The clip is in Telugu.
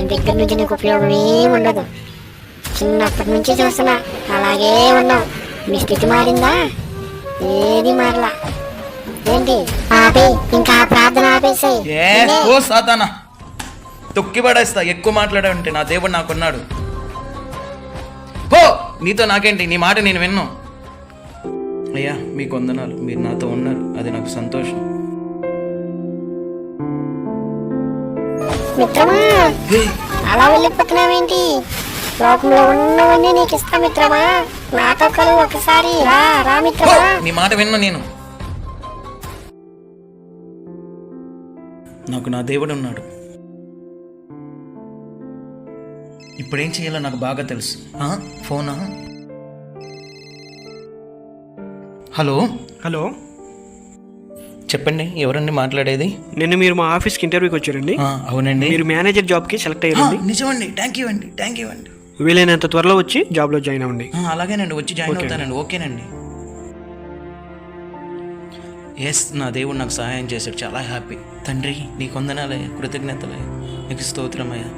ఆయన దగ్గర నుంచి నీకు ఉపయోగం ఏమి ఉండదు. చిన్నప్పటి నుంచి చూస్తున్నా అలాగే ఉన్నావు. నీ స్థితి మారిందా? ఏది మారలా. ఏంటి ఆపే, ఇంకా ప్రార్థన ఆపేసాయి. ఓ సాతానా, తొక్కి పడేస్తా. ఎక్కువ మాట్లాడావంటే నా దేవుడు నాకున్నాడు. హో, నీతో నాకేంటి? నీ మాట నేను విన్నాను. అయ్యా మీకు వందనాలు, మీరు నాతో ఉన్నారు, అది నాకు సంతోషం. మిత్రమా, అలా వెళ్ళిపోతున్నావేంటి? లోకంలో ఉన్నవన్నీ నీకు ఇస్తా మిత్రమా. నాతో కలువు ఒకసారి. రా మిత్రమా. నీ మాట విన్నా నేను. నాకు నా దేవుడు ఉన్నాడు. ఇప్పుడేం చేయాలో నాకు బాగా తెలుసు. ఫోనా? హలో హలో, చెప్పండి, ఎవరండి మాట్లాడేది? నిన్న మీరు మా ఆఫీస్కి ఇంటర్వ్యూకి వచ్చారండి. అవునండి. మీరు మేనేజర్ జాబ్కి సెలెక్ట్ అయ్యారండి. నిజమండి. థ్యాంక్ యూ అండి. వీలైనంత త్వరలో వచ్చి జాబ్లో జాయిన్ అవ్వండి. అలాగేనండి, వచ్చి జాయిన్ అవుతానండి. ఓకేనండి. ఎస్, నా దేవుడు నాకు సహాయం చేశాడు. చాలా హ్యాపీ. తండ్రి నీకు వందనాలయ్యా, కృతజ్ఞతలయ్యా, నీకు స్తోత్రమయ్యా.